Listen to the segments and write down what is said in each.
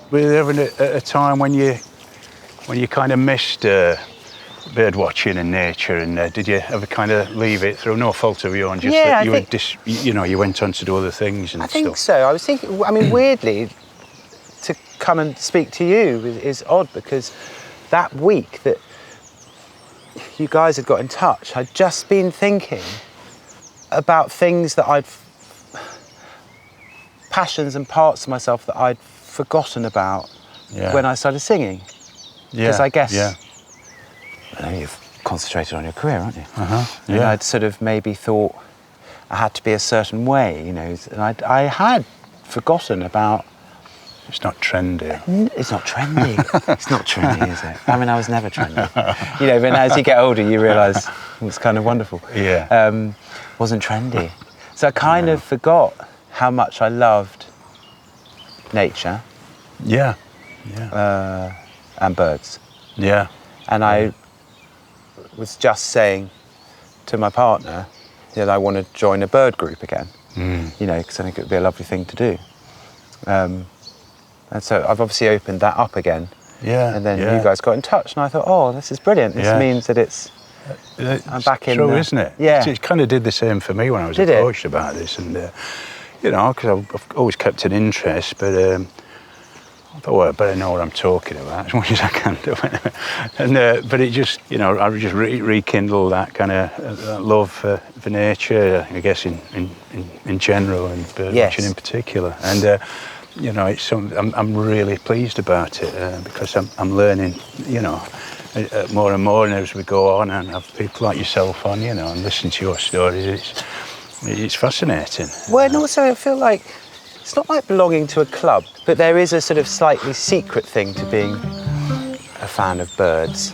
Were you ever at a time when you kind of missed bird watching and nature, and did you ever kind of leave it through no fault of your own, just that you went on to do other things and stuff? I think so. I was thinking, I mean, weirdly, to come and speak to you is odd, because that week that you guys had got in touch, I'd just been thinking about things that passions and parts of myself that I'd forgotten about when I started singing. Because I guess you've concentrated on your career, aren't you? And I'd sort of maybe thought I had to be a certain way, and I had forgotten about. It's not trendy. It's not trendy. It's not trendy, is it? I mean, I was never trendy. But as you get older, you realise it's kind of wonderful. Yeah. Wasn't trendy. So I kind of forgot how much I loved nature. Yeah. And birds. Yeah. And I was just saying to my partner that I want to join a bird group again, because I think it would be a lovely thing to do. And so I've obviously opened that up again. Yeah. And then you guys got in touch, and I thought, oh, this is brilliant. This means that I'm back in. True, isn't it? Yeah. It kind of did the same for me when I was approached about this, and because I've always kept an interest, but I thought, well, I better know what I'm talking about as much as I can do. And but it just, I just rekindled that kind of love for nature, I guess, in general, and bird watching in particular. And it's something I'm really pleased about it, because I'm learning, more and more, and as we go on and have people like yourself on, and listen to your stories, it's fascinating. Well, and also I feel like it's not like belonging to a club, but there is a sort of slightly secret thing to being a fan of birds.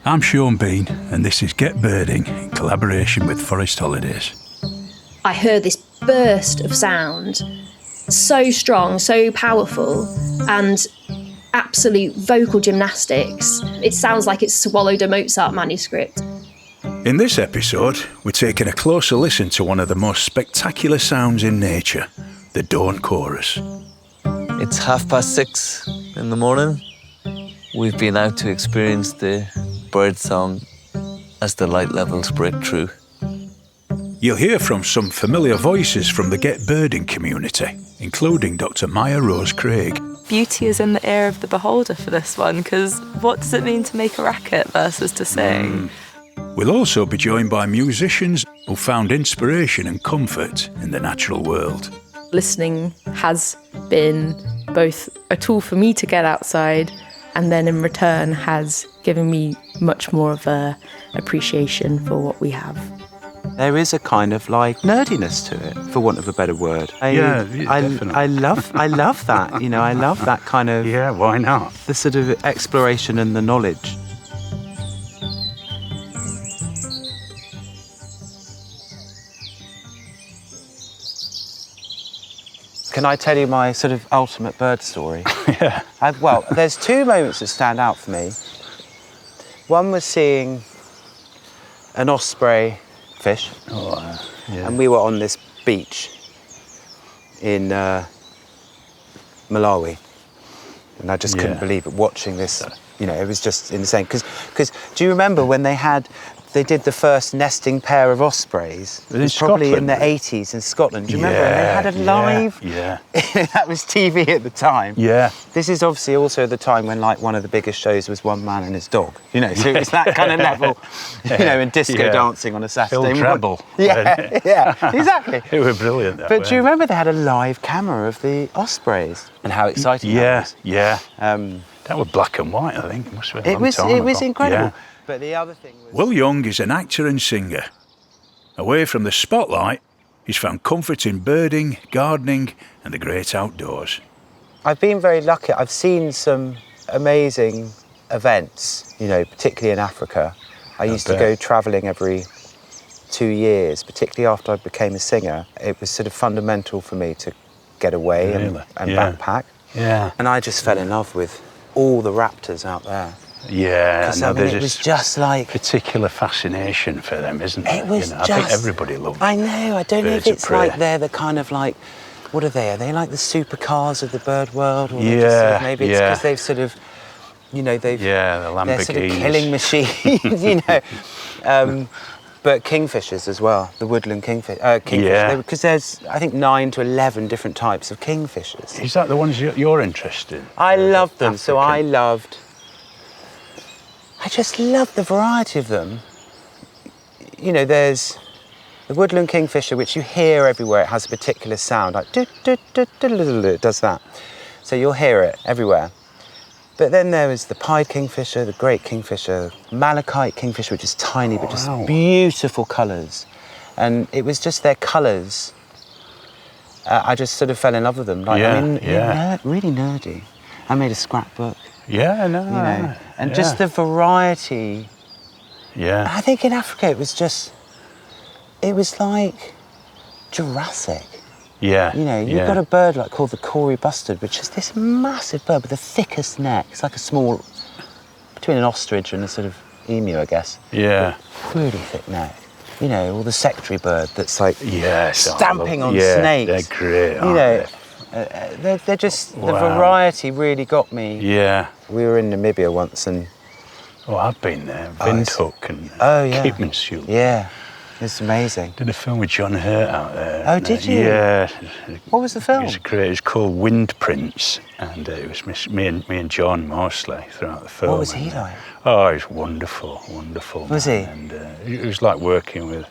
I'm Sean Bean, and this is Get Birding in collaboration with Forest Holidays. I heard this burst of sound, so strong, so powerful, and absolute vocal gymnastics. It sounds like it's swallowed a Mozart manuscript. In this episode, we're taking a closer listen to one of the most spectacular sounds in nature, the dawn chorus. It's 6:30 in the morning. We've been out to experience the birdsong as the light levels break through. You'll hear from some familiar voices from the Get Birding community, including Dr. Mya-Rose Craig. Beauty is in the ear of the beholder for this one, because what does it mean to make a racket versus to sing? We'll also be joined by musicians who found inspiration and comfort in the natural world. Listening has been both a tool for me to get outside, and then in return has given me much more of a appreciation for what we have. There is a kind of like nerdiness to it, for want of a better word. Definitely. I love that. I love that kind of. Yeah, why not? The sort of exploration and the knowledge. Can I tell you my sort of ultimate bird story? Yeah. There's two moments that stand out for me. One was seeing an osprey fish, and we were on this beach in Malawi, and I just couldn't believe it, watching this. It was just insane. Because do you remember when they did the first nesting pair of ospreys? It was probably in the 80s in Scotland. Do you remember? And they had a live. Yeah. That was TV at the time. Yeah. This is obviously also the time when one of the biggest shows was One Man and His Dog. So it was that kind of level. And disco dancing on a Saturday morning. Treble. Yeah, exactly. They were brilliant. But do you remember they had a live camera of the ospreys and how exciting that was? Yeah. That was black and white, I think. It must have been It was incredible. Yeah. But the other thing was... Will Young is an actor and singer. Away from the spotlight, he's found comfort in birding, gardening, and the great outdoors. I've been very lucky. I've seen some amazing events, particularly in Africa. I used to go travelling every 2 years, particularly after I became a singer. It was sort of fundamental for me to get away and backpack. Yeah. And I just fell in love with all the raptors out there. Yeah, there's it was just like particular fascination for them, isn't there? It was I think everybody loves. I know. I don't know if it's like they're the kind of like What are they? Are they like the supercars of the bird world? Or maybe it's because they've sort of, the Lamborghinis. They're sort of killing machines, but kingfishers as well, the woodland kingfish. Because there's, I think, 9 to 11 different types of kingfishers. Is that the ones you're interested in? I love them. So I just love the variety of them. There's the woodland kingfisher, which you hear everywhere. It has a particular sound, like it does that. So you'll hear it everywhere. But then there is the pied kingfisher, the great kingfisher, malachite kingfisher, which is tiny but just beautiful colours. And it was just their colours. I just sort of fell in love with them. Really nerdy. I made a scrapbook. Yeah, no. And just the variety. Yeah. I think in Africa it was like Jurassic. Yeah. You've got a bird called the Corey bustard, which is this massive bird with the thickest neck. It's like between an ostrich and a sort of emu, I guess. Yeah. Really thick neck. Or the secretary bird that's like stamping on snakes. They're great. They're just, the variety really got me. Yeah. We were in Namibia once and... Oh, I've been there. Windhoek and Keepmanshoek. Yeah. It's amazing. Did a film with John Hurt out there. Oh, did you? Yeah. What was the film? It was great. It was called Wind Prince, and it was me and John mostly throughout the film. What was he like? Oh, he was wonderful. Was he? And it was like working with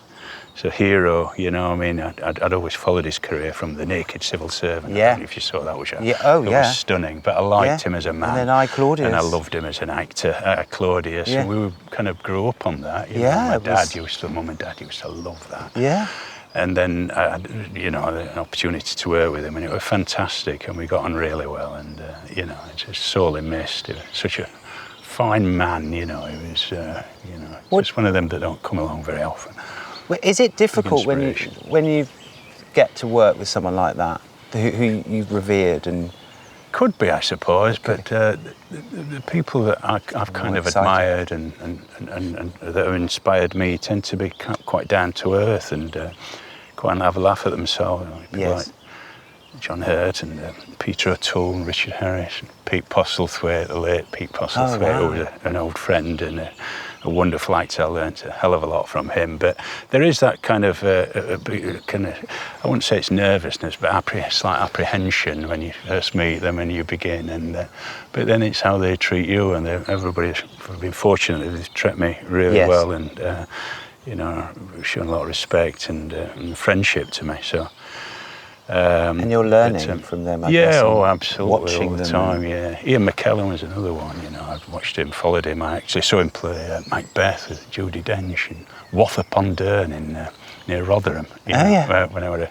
a hero. I'd always followed his career from the naked civil servant. Yeah. I don't know if you saw that, which was stunning. But I liked him as a man. And then Claudius. And I loved him as an actor, Claudius. Yeah. And we kind of grew up on that. Mum and Dad used to love that. Yeah. And then I had, an opportunity to work with him, and it was fantastic, and we got on really well. And it's just sorely missed. He was such a fine man. He was, just one of them that don't come along very often. Is it difficult when you get to work with someone like that, who you've revered and? Could be, I suppose, but the people that I've kind of admired and that have inspired me tend to be quite down to earth and quite have a laugh at themselves. People like John Hurt and Peter O'Toole and Richard Harris, and Pete Postlethwaite, the late Pete Postlethwaite, who was an old friend and a wonderful actor. I learnt a hell of a lot from him. But there is that kind of, I wouldn't say it's nervousness, but slight apprehension when you first meet them and you begin. But then it's how they treat you, and everybody's been fortunate that they've treated me really well, and shown a lot of respect and friendship to me. So. And you're learning from them, I guess. Yeah, absolutely, watching all the them. time, yeah. Ian McKellen was another one, I've watched him, followed him. I actually saw him play Macbeth with Judi Dench in Wath-upon-Dearne near Rotherham. When I was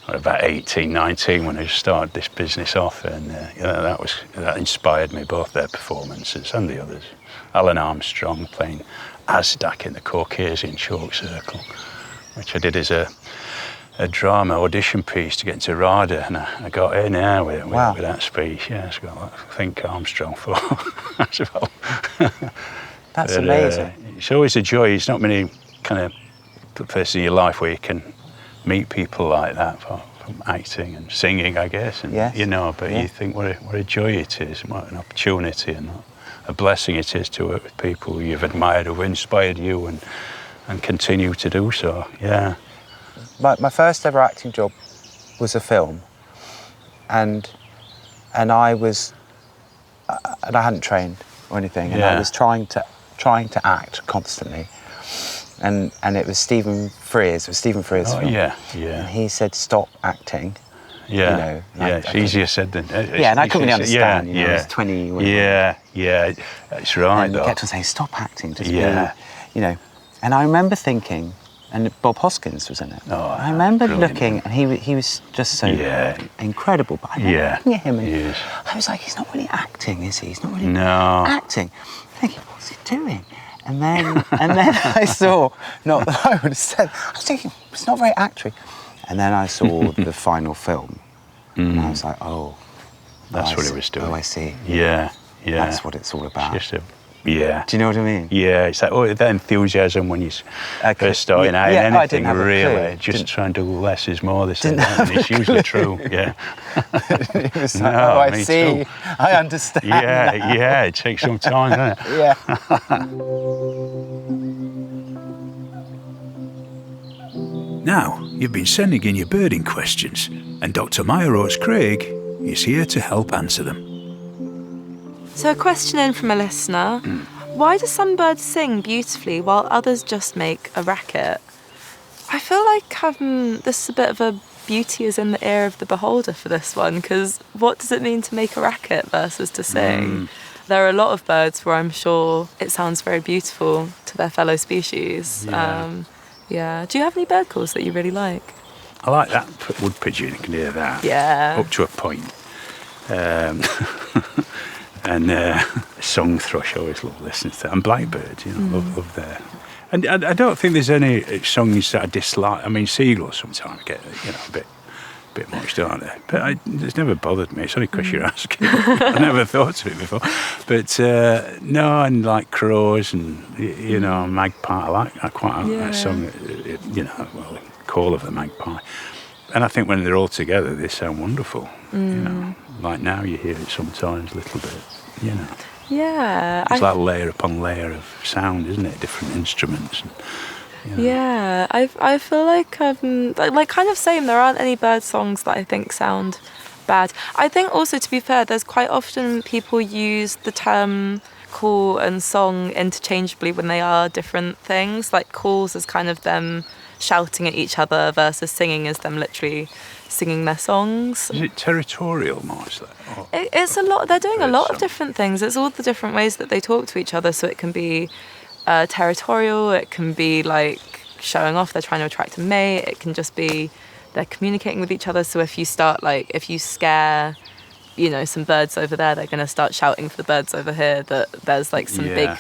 about 18, 19, when I started this business off, and that inspired me, both their performances and the others. Alan Armstrong playing Asdak in the Caucasian Chalk Circle, which I did as a drama audition piece to get into RADA, and I got in there with that speech. Yeah, so I thank Armstrong for as well. That's amazing. It's always a joy. It's not many kind of places in your life where you can meet people like that from acting and singing, I guess. And you think what a joy it is, what an opportunity and a blessing it is to work with people who you've admired, who inspired you, and continue to do so. Yeah. My first ever acting job was a film, and I hadn't trained or anything, and I was trying to act constantly, and it was Stephen Frears. It was Stephen Frears' film. Yeah. And he said, "Stop acting." Yeah. It's easier said than. And I couldn't really understand. I was 20. That's right. And he kept on saying, "Stop acting." Just be, And I remember thinking. And Bob Hoskins was in it. Oh, I remember looking, and he was just so incredible. But I remember looking at him, and I was like, he's not really acting, is he? He's not really acting. Thinking, what's he doing? And then I saw, not that I would have said, I was thinking, it's not very actory. And then I saw the final film, and I was like, that's what he was doing. Oh, I see. Yeah. That's what it's all about. It's just Yeah. Do you know what I mean? Yeah, it's like that enthusiasm when you're first starting out in anything, really. Just try and do less is more, they say that, and it's usually true, yeah. It was like, I see, too. I understand. Yeah, it takes some time, doesn't it? Yeah. Now, you've been sending in your birding questions, and Dr. Mya-Rose Craig is here to help answer them. So a question in from a listener. Why do some birds sing beautifully while others just make a racket? I feel like this is a bit of a beauty is in the ear of the beholder for this one, because what does it mean to make a racket versus to sing? There are a lot of birds where I'm sure it sounds very beautiful to their fellow species. Yeah. Do you have any bird calls that you really like? I like that wood pigeon, you can hear that. Yeah. Up to a point. And song thrush, I always love listening to that. And blackbirds, love that. And I don't think there's any songs that I dislike. I mean, seagulls sometimes get, a bit much, don't they? But it's never bothered me. It's only because you're asking. I never thought of it before. But no, and like crows and, magpie. I quite like that song, call of the magpie. And I think when they're all together, they sound wonderful, Like now you hear it sometimes a little bit, Yeah. It's like layer upon layer of sound, isn't it? Different instruments. And, Yeah, I feel like kind of same. There aren't any bird songs that I think sound bad. I think also, to be fair, there's quite often people use the term call and song interchangeably when they are different things. Like calls as kind of them shouting at each other versus singing as them literally singing their songs. Is it territorial mostly? It's a lot. They're doing a lot of different things. It's all the different ways that they talk to each other. So it can be territorial. It can be like showing off. They're trying to attract a mate. It can just be they're communicating with each other. So if you scare, some birds over there, they're going to start shouting for the birds over here that there's like some big,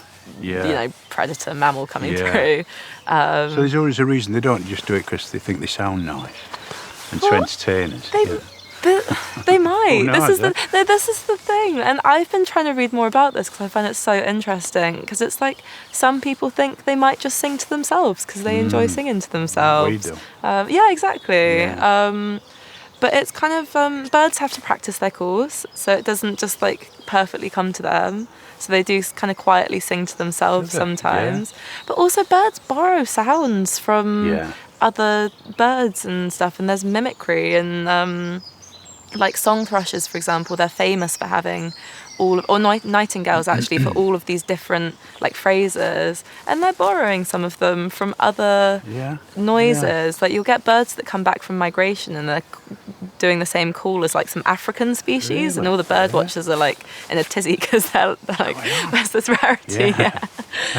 predator mammal coming through. So there's always a reason. They don't just do it because they think they sound nice and to entertain us. They might. No, this is the thing, and I've been trying to read more about this because I find it so interesting. Because it's like some people think they might just sing to themselves because they enjoy singing to themselves. We do. Yeah, exactly. Yeah. But it's kind of birds have to practice their calls, so it doesn't just like perfectly come to them. So they do kind of quietly sing to themselves sometimes. Yeah. But also birds borrow sounds from other birds and stuff, and there's mimicry and like song thrushes, for example, they're famous for having nightingales actually for all of these different like phrases, and they're borrowing some of them from other noises. Like you'll get birds that come back from migration and they're doing the same call as like some African species, and all the bird watchers are like in a tizzy because they're like, where's this rarity?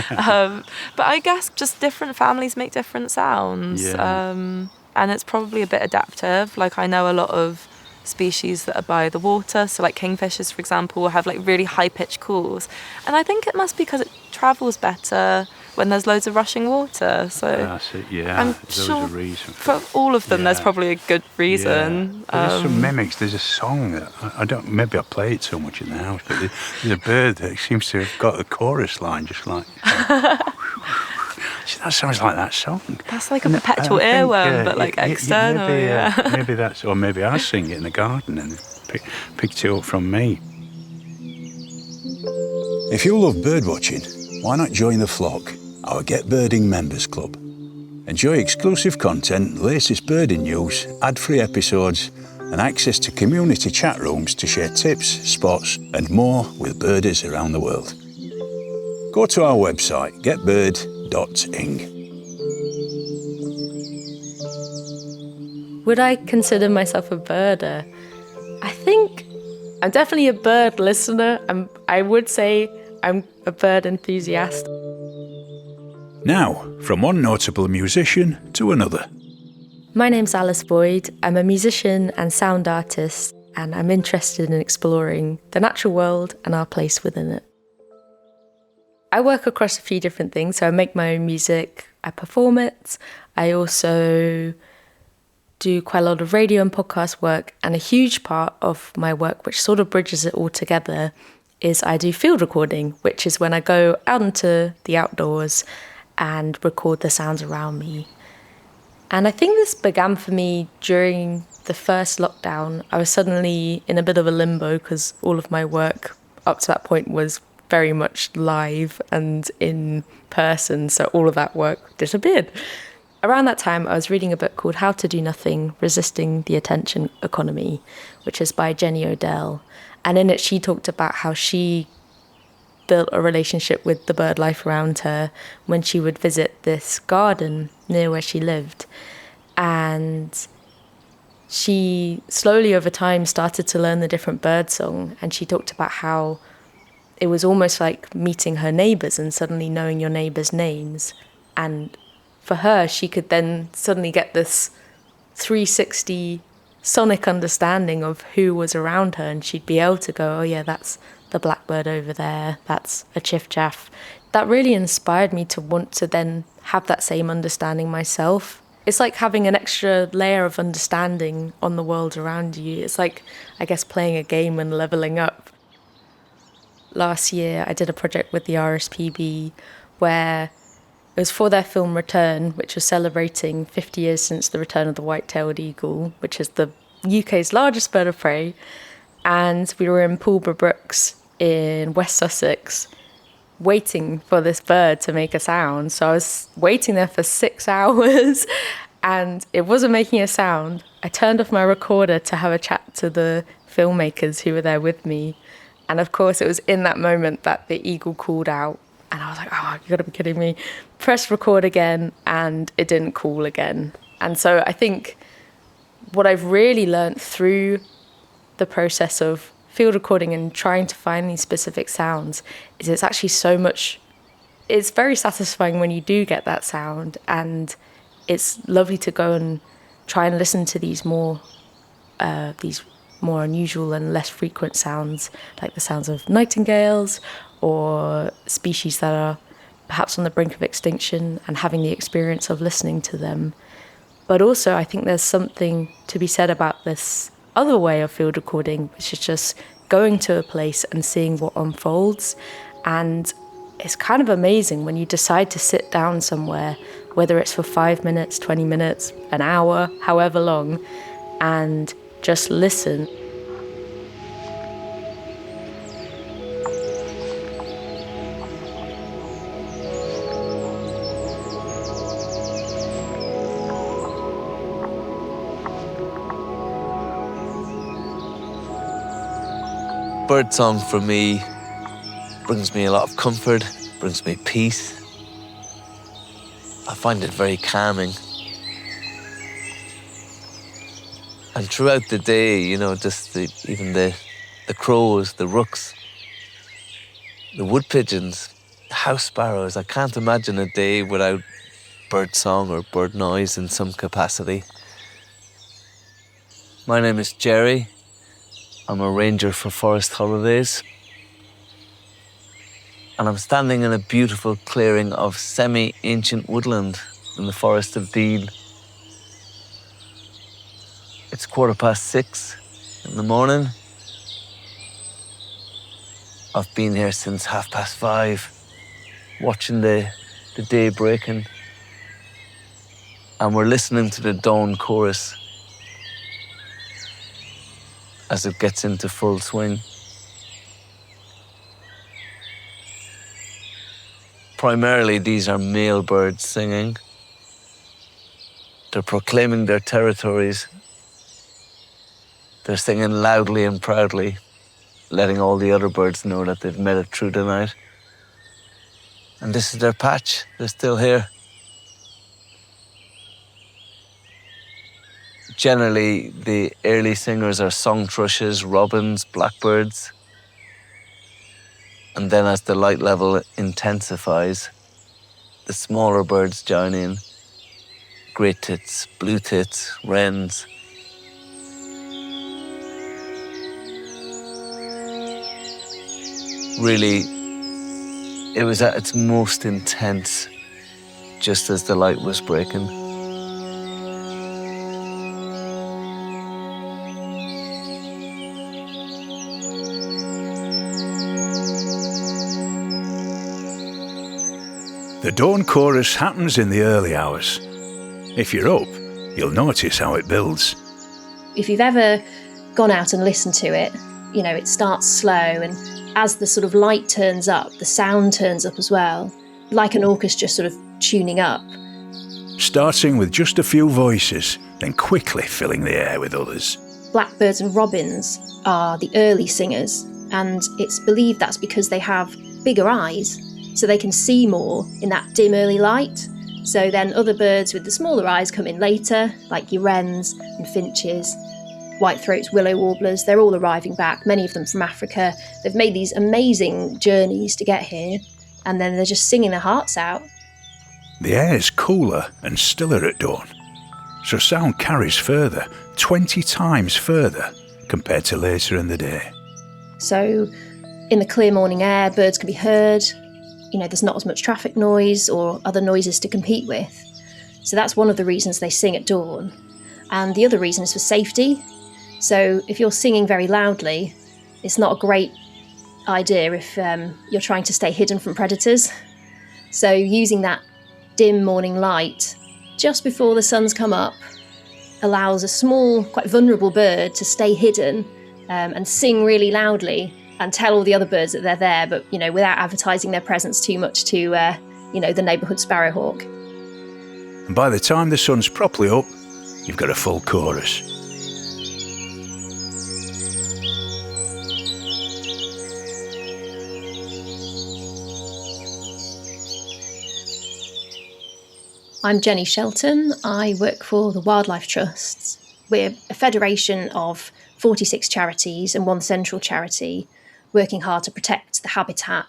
But I guess just different families make different sounds, and it's probably a bit adaptive. Like I know a lot of species that are by the water, so like kingfishers, for example, will have like really high-pitched calls, and I think it must be because it travels better when there's loads of rushing water. So I'm sure for all of them there's probably a good reason. There's some mimics. There's a song that maybe I play it so much in the house, but there's a bird that seems to have got the chorus line just like that sounds like that song. That's like a perpetual earworm, but like external. Maybe that's, or maybe I sing it in the garden and picked it up from me. If you love birdwatching, why not join the flock, our Get Birding Members Club? Enjoy exclusive content, latest birding news, ad-free episodes, and access to community chat rooms to share tips, spots, and more with birdies around the world. Go to our website, getbird.ing. Would I consider myself a birder? I think I'm definitely a bird listener. I would say I'm a bird enthusiast. Now, from one notable musician to another. My name's Alice Boyd. I'm a musician and sound artist, and I'm interested in exploring the natural world and our place within it. I work across a few different things. So I make my own music, I perform it. I also do quite a lot of radio and podcast work, and a huge part of my work, which sort of bridges it all together, is I do field recording, which is when I go out into the outdoors and record the sounds around me. And I think this began for me during the first lockdown. I was suddenly in a bit of a limbo because all of my work up to that point was very much live and in person, so all of that work disappeared. Around that time, I was reading a book called How to Do Nothing, Resisting the Attention Economy, which is by Jenny Odell. And in it, she talked about how she built a relationship with the bird life around her when she would visit this garden near where she lived. And she slowly over time started to learn the different bird song. And she talked about how it was almost like meeting her neighbours and suddenly knowing your neighbours' names. And for her, she could then suddenly get this 360 sonic understanding of who was around her, and she'd be able to go, oh yeah, that's the blackbird over there, that's a chiff-chaff. That really inspired me to want to then have that same understanding myself. It's like having an extra layer of understanding on the world around you. It's like, I guess, playing a game and levelling up. Last year, I did a project with the RSPB where it was for their film Return, which was celebrating 50 years since the return of the white-tailed eagle, which is the UK's largest bird of prey. And we were in Pulborough Brooks in West Sussex, waiting for this bird to make a sound. So I was waiting there for 6 hours and it wasn't making a sound. I turned off my recorder to have a chat to the filmmakers who were there with me. And of course, it was in that moment that the eagle called out. And I was like, oh, you gotta be kidding me. Press record again, and it didn't call again. And so I think what I've really learned through the process of field recording and trying to find these specific sounds is it's actually it's very satisfying when you do get that sound. And it's lovely to go and try and listen to these more unusual and less frequent sounds, like the sounds of nightingales or species that are perhaps on the brink of extinction, and having the experience of listening to them. But also I think there's something to be said about this other way of field recording, which is just going to a place and seeing what unfolds. And it's kind of amazing when you decide to sit down somewhere, whether it's for 5 minutes, 20 minutes, an hour, however long, and just listen. Birdsong for me brings me a lot of comfort, brings me peace. I find it very calming. And throughout the day, you know, just even the crows, the rooks, the wood pigeons, house sparrows. I can't imagine a day without birdsong or bird noise in some capacity. My name is Gerry. I'm a ranger for Forest Holidays. And I'm standing in a beautiful clearing of semi-ancient woodland in the Forest of Dean. It's 6:15 in the morning. I've been here since 5:30, watching the day breaking. And we're listening to the dawn chorus as it gets into full swing. Primarily, these are male birds singing. They're proclaiming their territories. They're singing loudly and proudly, letting all the other birds know that they've made it through the night. And this is their patch. They're still here. Generally, the early singers are song thrushes, robins, blackbirds. And then as the light level intensifies, the smaller birds join in. Great tits, blue tits, wrens. Really, it was at its most intense just as the light was breaking. The dawn chorus happens in the early hours. If you're up, you'll notice how it builds. If you've ever gone out and listened to it, you know, it starts slow, and as the sort of light turns up, the sound turns up as well, like an orchestra sort of tuning up. Starting with just a few voices, then quickly filling the air with others. Blackbirds and robins are the early singers, and it's believed that's because they have bigger eyes, so they can see more in that dim early light. So then other birds with the smaller eyes come in later, like your wrens and finches, whitethroats, willow warblers. They're all arriving back, many of them from Africa. They've made these amazing journeys to get here, and then they're just singing their hearts out. The air's cooler and stiller at dawn, so sound carries further, 20 times further compared to later in the day. So in the clear morning air, birds can be heard. You know, there's not as much traffic noise or other noises to compete with. So that's one of the reasons they sing at dawn. And the other reason is for safety. So if you're singing very loudly, it's not a great idea if you're trying to stay hidden from predators. So using that dim morning light just before the sun's come up allows a small, quite vulnerable bird to stay hidden and sing really loudly and tell all the other birds that they're there, but, you know, without advertising their presence too much to, you know, the neighbourhood sparrowhawk. And by the time the sun's properly up, you've got a full chorus. I'm Jenny Shelton. I work for the Wildlife Trusts. We're a federation of 46 charities and one central charity working hard to protect the habitat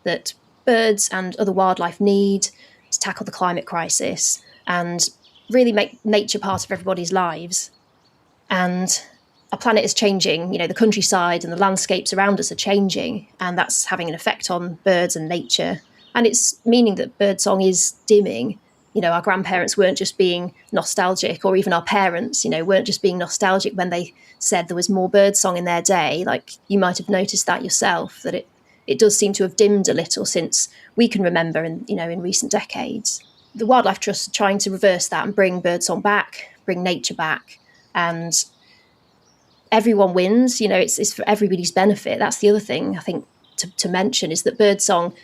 that birds and other wildlife need to tackle the climate crisis and really make nature part of everybody's lives. And our planet is changing, you know, the countryside and the landscapes around us are changing, and that's having an effect on birds and nature. And it's meaning that birdsong is dimming. You know, our grandparents weren't just being nostalgic, or even our parents, you know, weren't just being nostalgic when they said there was more birdsong in their day. Like, you might have noticed that yourself, that it does seem to have dimmed a little since we can remember in recent decades. The Wildlife Trust are trying to reverse that and bring birdsong back, bring nature back, and everyone wins. You know, it's for everybody's benefit. That's the other thing I think to mention, is that birdsong,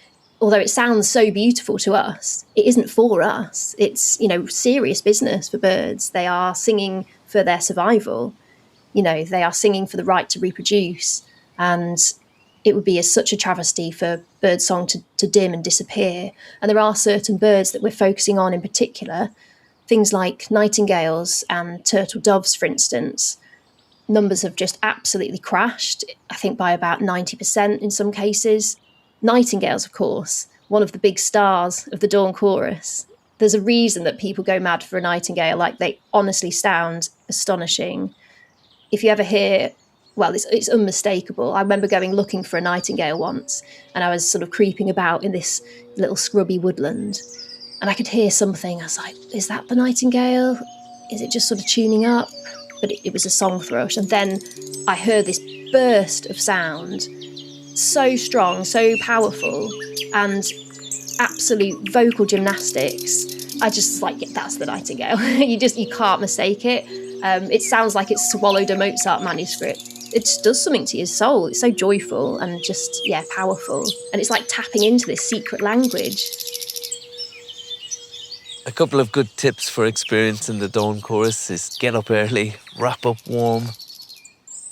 although it sounds so beautiful to us, it isn't for us. It's, you know, serious business for birds. They are singing for their survival. You know, they are singing for the right to reproduce. And it would be such a travesty for birdsong to dim and disappear. And there are certain birds that we're focusing on in particular, things like nightingales and turtle doves, for instance. Numbers have just absolutely crashed, I think by about 90% in some cases. Nightingales, of course, one of the big stars of the dawn chorus. There's a reason that people go mad for a nightingale. Like, they honestly sound astonishing. If you ever hear, well, it's unmistakable. I remember going looking for a nightingale once, and I was sort of creeping about in this little scrubby woodland, and I could hear something. I was like, is that the nightingale? Is it just sort of tuning up? But it was a song thrush. And then I heard this burst of sound, so strong, so powerful, and absolute vocal gymnastics. I just like, yeah, that's the nightingale. you can't mistake it. It sounds like it's swallowed a Mozart manuscript. It just does something to your soul. It's so joyful and just, yeah, powerful. And it's like tapping into this secret language. A couple of good tips for experiencing the dawn chorus is get up early, wrap up warm,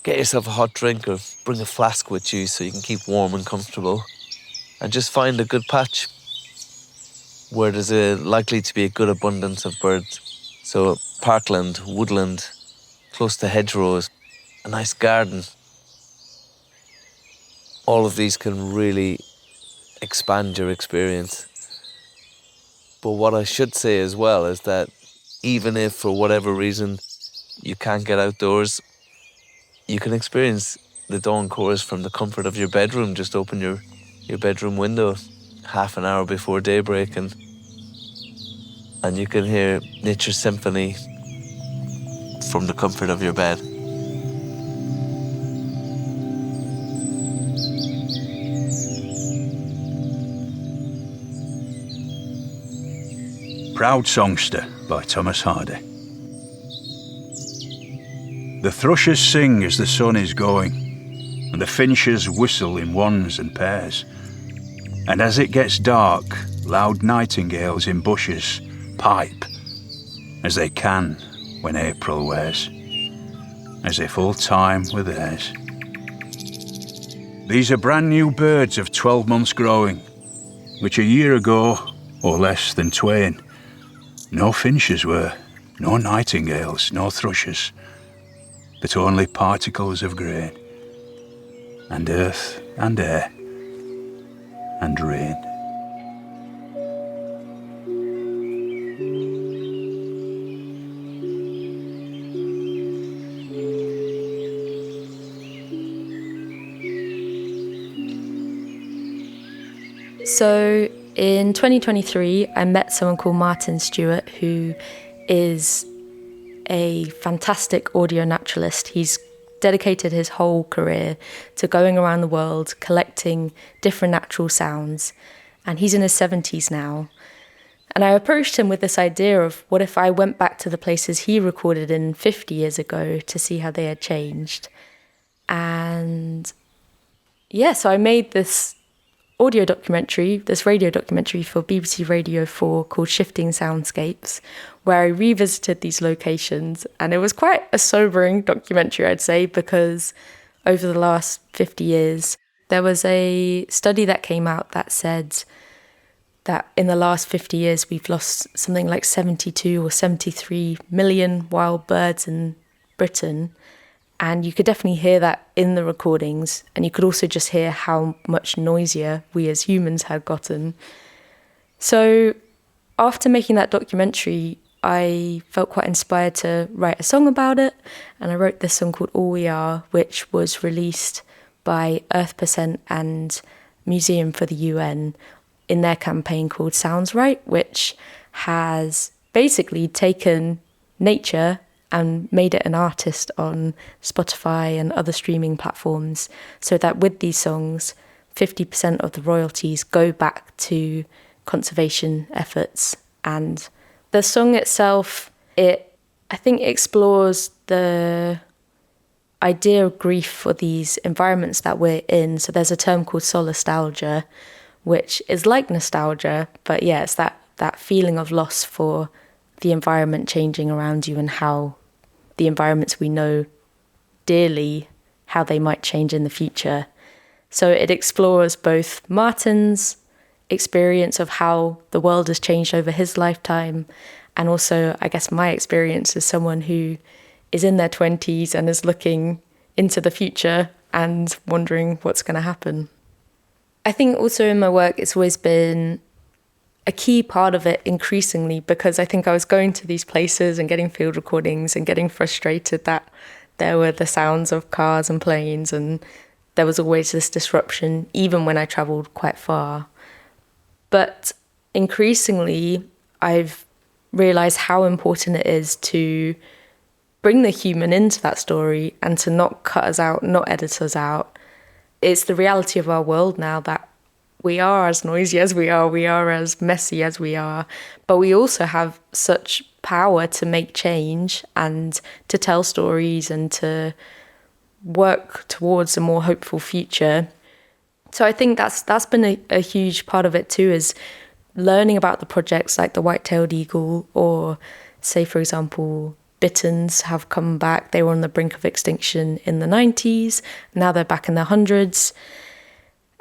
get yourself a hot drink or bring a flask with you so you can keep warm and comfortable, and just find a good patch where there's likely to be a good abundance of birds. So parkland, woodland, close to hedgerows, a nice garden. All of these can really expand your experience. But what I should say as well is that even if for whatever reason you can't get outdoors, you can experience the dawn chorus from the comfort of your bedroom. Just open your bedroom window half an hour before daybreak and you can hear nature's symphony from the comfort of your bed. Proud Songster by Thomas Hardy. The thrushes sing as the sun is going, and the finches whistle in ones and pairs. And as it gets dark, loud nightingales in bushes pipe, as they can when April wears, as if all time were theirs. These are brand new birds of 12 months growing, which a year ago, or less than twain, no finches were, no nightingales, no thrushes, but only particles of grain, and earth and air and rain. So in 2023, I met someone called Martin Stewart, who is a fantastic audio naturalist. He's dedicated his whole career to going around the world, collecting different natural sounds. And he's in his 70s now. And I approached him with this idea of what if I went back to the places he recorded in 50 years ago to see how they had changed. And yeah, so I made this audio documentary, this radio documentary for BBC Radio 4 called Shifting Soundscapes, where I revisited these locations. And it was quite a sobering documentary, I'd say, because over the last 50 years, there was a study that came out that said that in the last 50 years, we've lost something like 72 or 73 million wild birds in Britain. And you could definitely hear that in the recordings. And you could also just hear how much noisier we as humans had gotten. So after making that documentary, I felt quite inspired to write a song about it. And I wrote this song called All We Are, which was released by Earth% and Museum for the UN in their campaign called Sounds Right, which has basically taken nature and made it an artist on Spotify and other streaming platforms, so that with these songs, 50% of the royalties go back to conservation efforts. And the song itself, I think explores the idea of grief for these environments that we're in. So there's a term called solastalgia, which is like nostalgia, but yeah, it's that feeling of loss for the environment changing around you and how the environments we know dearly, how they might change in the future. So it explores both Martin's experience of how the world has changed over his lifetime, and also, I guess, my experience as someone who is in their 20s and is looking into the future and wondering what's going to happen. I think also in my work, it's always been a key part of it increasingly, because I think I was going to these places and getting field recordings and getting frustrated that there were the sounds of cars and planes, and there was always this disruption, even when I travelled quite far. But increasingly, I've realised how important it is to bring the human into that story and to not cut us out, not edit us out. It's the reality of our world now that we are as noisy as we are as messy as we are, but we also have such power to make change and to tell stories and to work towards a more hopeful future. So I think that's been a huge part of it too, is learning about the projects like the white-tailed eagle, or say, for example, bitterns have come back. They were on the brink of extinction in the 90s. Now they're back in the hundreds.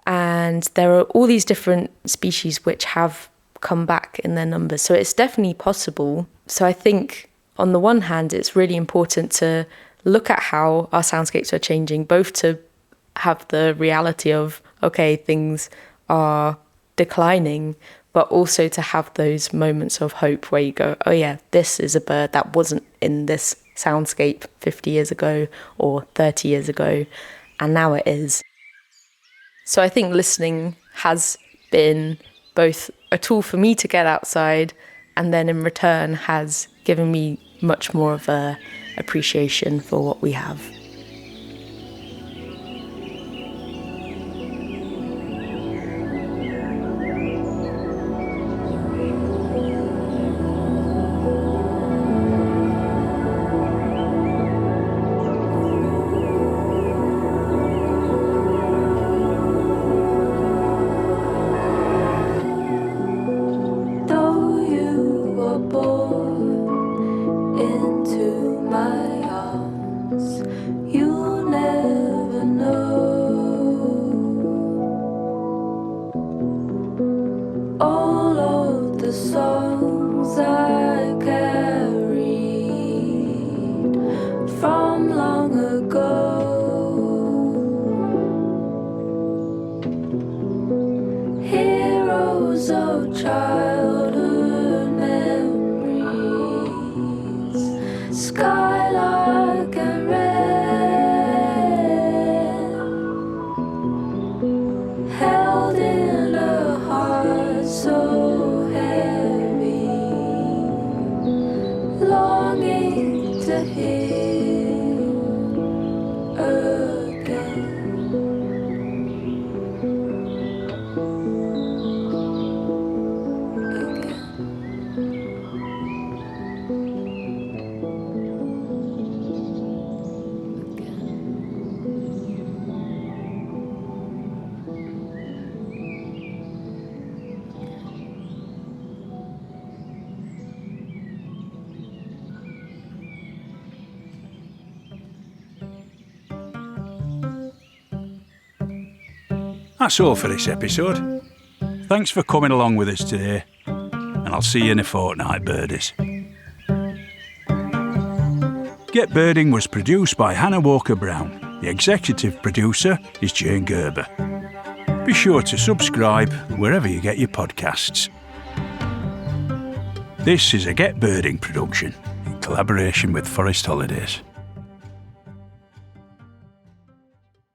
And there are all these different species which have come back in their numbers. So it's definitely possible. So I think on the one hand, it's really important to look at how our soundscapes are changing, both to have the reality of, okay, things are declining, but also to have those moments of hope where you go, oh yeah, this is a bird that wasn't in this soundscape 50 years ago or 30 years ago, and now it is. So I think listening has been both a tool for me to get outside, and then in return has given me much more of a appreciation for what we have. That's all for this episode. Thanks for coming along with us today, and I'll see you in a fortnight, birdies. Get Birding was produced by Hana Walker-Brown. The executive producer is Jane Gerber. Be sure to subscribe wherever you get your podcasts. This is a Get Birding production in collaboration with Forest Holidays.